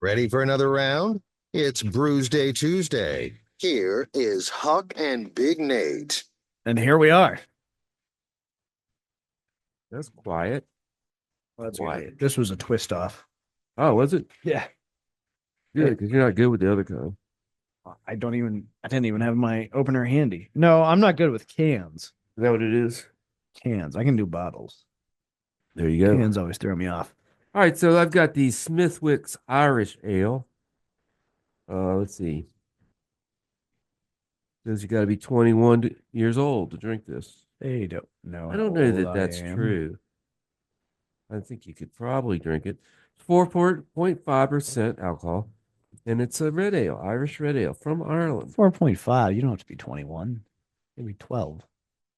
Ready for another round? It's Brewsday Tuesday. Here is Huck and Big Nate. And here we are. That's quiet. Well, that's Quiet. good. This was a twist off. Oh, was it? Yeah. Good, because you're not good with the other kind. I didn't even have my opener handy. No, I'm not good with cans. Is that what it is? Cans. I can do bottles. There you go. Cans always throw me off. All right, so I've got the Smithwick's Irish Ale. Let's see. Says you got to be 21 years old to drink this. They don't know I how don't know old that I that's am. true. I think you could probably drink it. 4.5% alcohol, and it's a red ale, Irish red ale from Ireland. 4.5. You don't have to be 21. Maybe 12.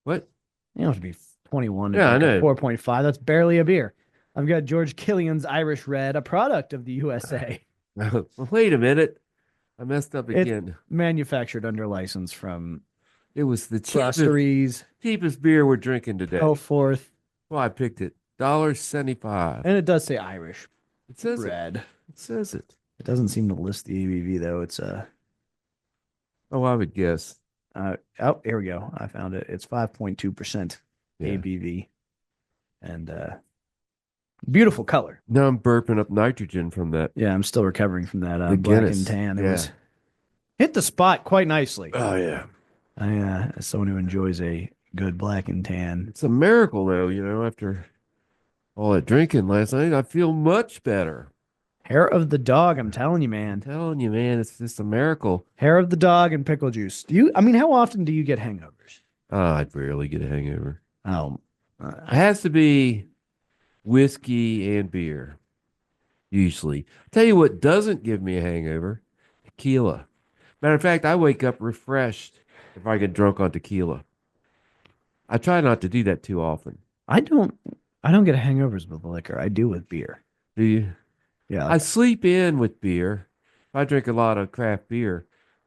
What? You don't have to be 21 to Yeah, I drink a know. 4.5. That's barely a beer. I've got George Killian's Irish Red, a product of the USA. Wait a minute. I messed up It's again. manufactured under license from It was the cheapest beer we're drinking today. Go forth. Well, I picked it. $1.75. And it does say Irish It says red. It says it. It doesn't seem to list the ABV though. It's Oh, I would guess. oh, here we go. I found it. It's 5.2% Yeah. ABV. And beautiful color. Now I'm burping up nitrogen from that. Yeah, I'm still recovering from that The black Guinness. and tan. It Yeah. was hit the spot quite nicely. Oh, yeah. As someone who enjoys a good black and tan. It's a miracle, though, after all that drinking last night, I feel much better. Hair of the dog, I'm telling you, man. I'm telling you, man, it's just a miracle. Hair of the dog and pickle juice. How often do you get hangovers? I rarely get a hangover. Oh, It has to be whiskey and beer, usually. Tell you what doesn't give me a hangover, tequila. Matter of fact, I wake up refreshed if I get drunk on tequila. I try not to do that too often. I don't get hangovers with liquor. I do with beer. Do you? Yeah, I sleep in with beer. If I drink a lot of craft beer,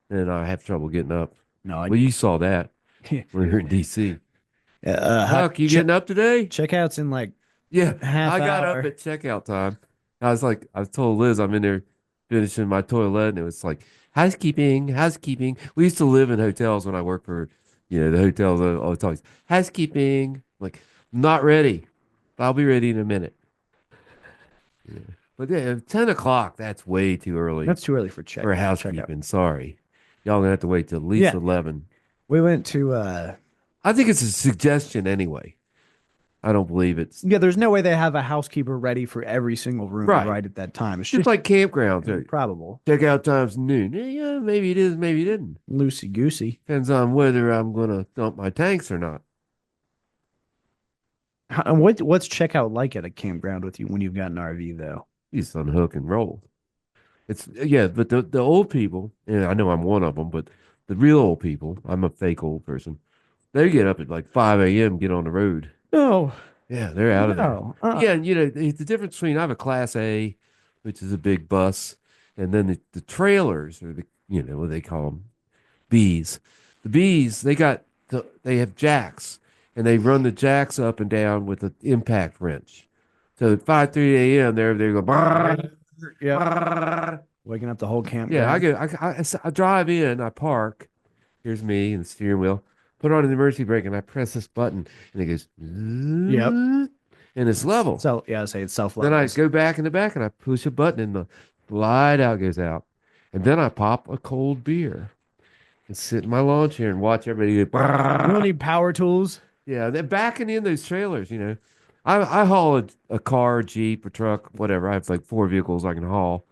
then I have trouble getting up. no, Well, you saw that when we were in DC. Huck, you getting up today? Checkouts in like Yeah, half I got hour. up at checkout time. I told Liz I'm in there finishing my toilet, and it was like housekeeping, housekeeping. We used to live in hotels when I worked for, the hotels all the time. Housekeeping, like not ready. I'll be ready in a minute. Yeah. But yeah, 10 o'clock, that's way too early That's too early for for checkout. housekeeping. Sorry. Y'all gonna have to wait till at least Yeah. 11. We went to I think it's a suggestion anyway. I don't believe it's yeah, there's no way they have a housekeeper ready for every single room Right. at that time. It's just like campgrounds. improbable. Checkout time's noon. Yeah, maybe it is, maybe it isn't. Loosey goosey. Depends on whether I'm gonna dump my tanks or not. What's checkout like at a campground with you when you've got an RV though? You just unhook and roll. It's yeah, but the old people, and I know I'm one of them, but the real old people, I'm a fake old person. They get up at like 5 a.m., get on the road. No, Yeah, they're out of there. no. Yeah, and the difference between I have a Class A, which is a big bus, and then the trailers or what they call them, Bs. The Bs they have jacks, and they run the jacks up and down with an impact wrench. So at 5:30 a.m. they go. Brrr, Yeah, brrr. waking up the whole campground. Yeah, I drive in, I park. Here's me and the steering wheel. Put on an emergency brake, and I press this button, and it goes. Yep. And it's level. So yeah, I say it's self Then I levels. go back in the back and I push a button and the light out goes out. And then I pop a cold beer and sit in my lawn chair and watch everybody go. You don't need power tools. Yeah, they're backing in those trailers. I haul a car, Jeep, a truck, whatever. I have like 4 vehicles I can haul.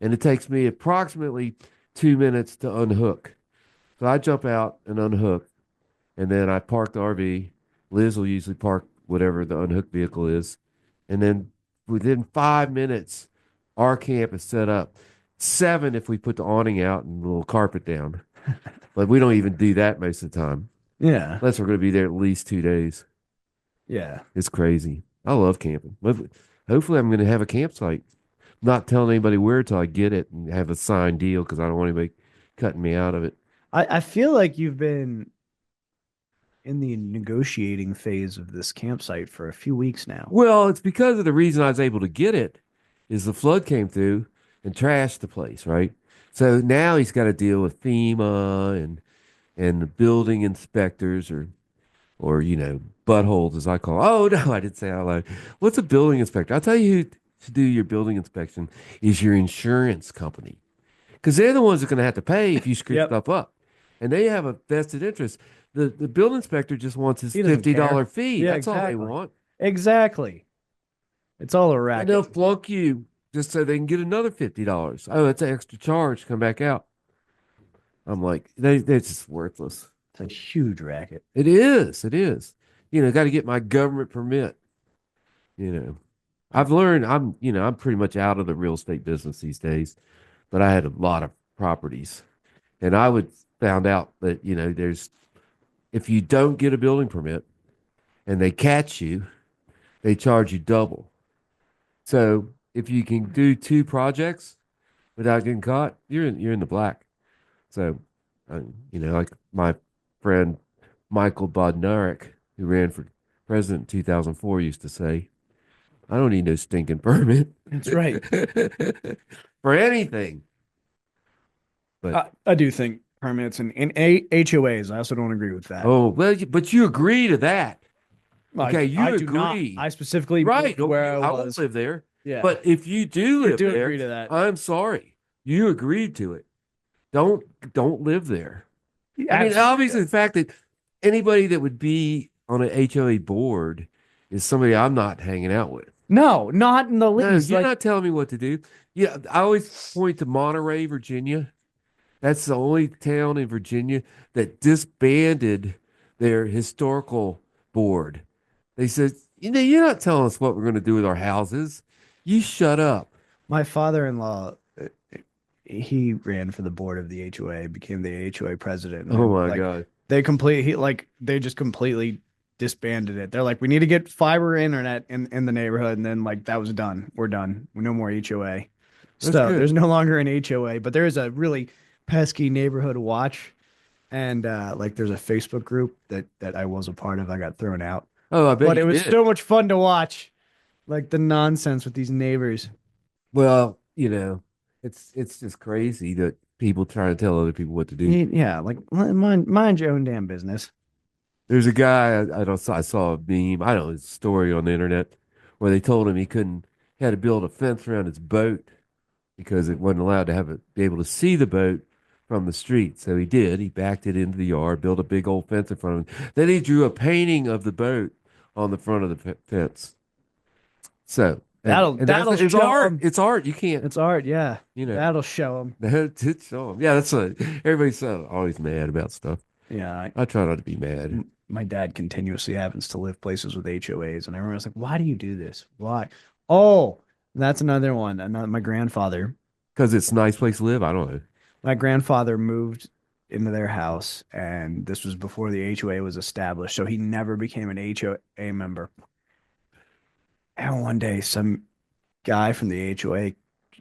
And it takes me approximately 2 minutes to unhook. So I jump out and unhook. And then I park the RV. Liz will usually park whatever the unhooked vehicle is. And then within 5 minutes, our camp is set up. 7 if we put the awning out and a little carpet down. But we don't even do that most of the time. Yeah, Unless we're going to be there at least 2 days. yeah. It's crazy. I love camping. But hopefully I'm going to have a campsite. Not telling anybody where till I get it and have a signed deal because I don't want anybody cutting me out of it. I feel like you've been in the negotiating phase of this campsite for a few weeks now. Well, it's because of the reason I was able to get it is the flood came through and trash the place, right? So now he's got to deal with FEMA and the building inspectors or buttholes as I call. Oh no, I didn't say it out loud. What's a building inspector? I'll tell you who to do your building inspection is your insurance company because they're the ones that are going to have to pay if you screw Yep. stuff up, and they have a vested interest. The building inspector just wants his He doesn't $50 care. fee. Yeah, That's all they exactly. want, Exactly. It's all a and they'll racket. flunk you just so they can get another $50. Oh, that's an extra charge. Come back out. I'm like, they're just worthless. It's a huge racket. It is. It is. Got to get my government permit. I've learned I'm pretty much out of the real estate business these days, but I had a lot of properties and I would found out that, if you don't get a building permit and they catch you, they charge you double. So if you can do two projects without getting caught, you're in the black. So, like my friend Michael Bodnarik, who ran for president in 2004, used to say, I don't need no stinking permit. That's right. For anything. But I do think permits and HOAs. I also don't agree with that. oh well, but you agree to that. Okay, you I do not. agree. I specifically Right. moved where I I won't was. live there. Yeah. But if you do I live do there, agree to that. I'm sorry. You agreed to it. Don't live there. I mean, Absolutely. obviously the fact that anybody that would be on an HOA board is somebody I'm not hanging out with. No, not in the No, least. you're Like, not telling me what to do. Yeah, I always point to Monterey, Virginia. That's the only town in Virginia that disbanded their historical board. They said, you're not telling us what we're going to do with our houses. You shut up. my father-in-law, he ran for the board of the HOA, became the HOA president. And Oh my like, God. they just completely disbanded it. They're like, we need to get fiber internet in the neighborhood, and then like that was done. We're done. No more HOA That's stuff. good. There's no longer an HOA, but there is a really pesky neighborhood watch, and like there's a Facebook group that I was a part of. I got thrown out, Oh, I bet but you it was did. so much fun to watch, like the nonsense with these neighbors. Well, it's just crazy that people try to tell other people what to do. Yeah, like mind your own damn business. There's a guy I saw a meme. I don't know, a story on the internet where they told him he had to build a fence around his boat because it wasn't allowed to be able to see the boat from the street. So he did. He backed it into the yard, built a big old fence in front of him. Then he drew a painting of the boat on the front of the fence. So That'll it's show art. 'em. It's art. You can't, It's art, yeah. you know. That'll show them. It's show 'em. Yeah, that's what everybody's always mad about stuff. Yeah, I try not to be mad. my dad continuously happens to live places with HOAs, and everyone's like, "Why do you do this? Why?" Oh, that's another one. My grandfather. Because it's a nice place to live. I don't know. My grandfather moved into their house, and this was before the HOA was established, so he never became an HOA member. And one day, some guy from the HOA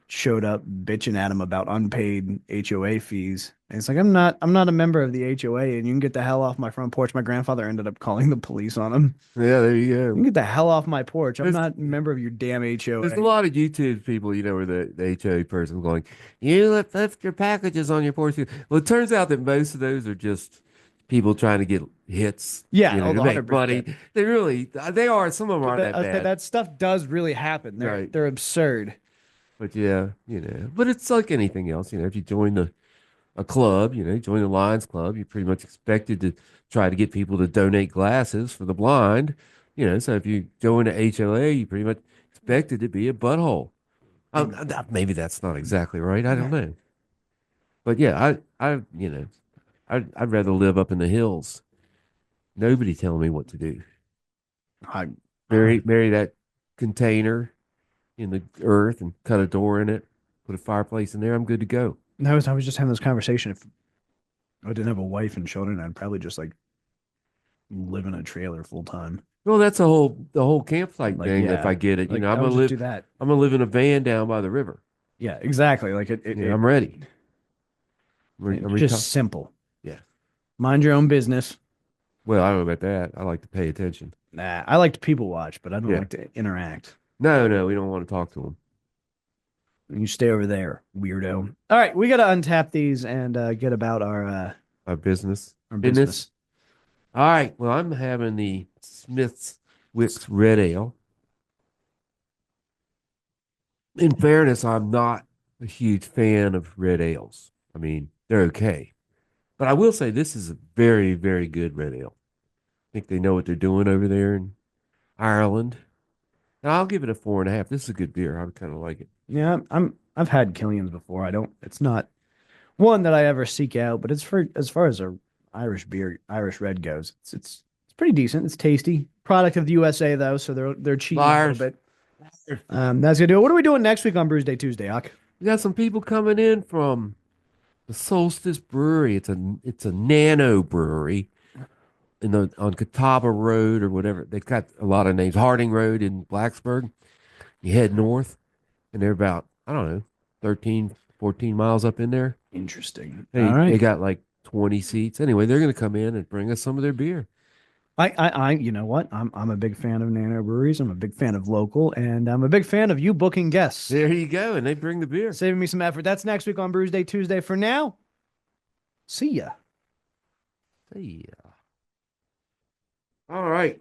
showed up bitching at him about unpaid HOA fees. And it's like, I'm not a member of the HOA, and you can get the hell off my front porch. My grandfather ended up calling the police on him. Yeah, there you You go. can get the hell off my porch. I'm There's- not a member of your damn There's a HOA. lot of YouTube people, where the HOA person going, you left your packages on your porch. Well, it turns out that most of those are just people trying to get hits, Yeah, to make 100%. money. They are. Some of them aren't that Okay, bad. that stuff does really happen. They're Right. they're absurd. But yeah, but it's like anything else. If you join a club, join the Lions Club, you're pretty much expected to try to get people to donate glasses for the blind. So if you join a HOA, you pretty much expected to be a butthole. Maybe that's not exactly right. I don't know. But yeah, I'd rather live up in the hills. Nobody telling me what to do. I Marry that container in the earth and cut a door in it, put a fireplace in there. I'm good to go. I was just having this conversation. If I didn't have a wife and children, I'd probably just like live in a trailer full time. Well, that's the whole campsite Like, thing. yeah, If I get it, Like, I'm I would gonna just do live. that. I'm gonna live in a van down by the river. Yeah, exactly. Like I'm ready. I'm just simple. Yeah. Mind your own business. Well, I don't know about that. I like to pay attention. Nah, I like to people watch, but I don't Yeah. like to interact. No, we don't want to talk to them. You stay over there, weirdo. All right, we got to untap these and get about Our business. our business. All right. Well, I'm having the Smith's Wicks Red Ale. In fairness, I'm not a huge fan of red ales. I mean, they're okay. But I will say this is a very, very good red ale. I think they know what they're doing over there in Ireland. And I'll give it a 4.5. This is a good beer. I kind of like it. Yeah, I've had Killian's before. I don't. It's not one that I ever seek out, but it's for as far as a Irish beer, Irish red goes. It's pretty decent. It's tasty. Product of the USA though, so they're cheating a Liars. little bit. That's gonna do it. What are we doing next week on Brewsday Tuesday, Huck? We got some people coming in from the Solstice Brewery. It's a nano brewery on Catawba Road or whatever. They've got a lot of names. Harding Road in Blacksburg. You head north, and they're about, I don't know, 13, 14 miles up in there. Interesting. They All right. they got like 20 seats. Anyway, they're going to come in and bring us some of their beer. You know what? I'm a big fan of nano breweries. I'm a big fan of local, and I'm a big fan of you booking guests. There you go, and they bring the beer. Saving me some effort. That's next week on Brewsday Tuesday. For now, see ya. See ya. All right.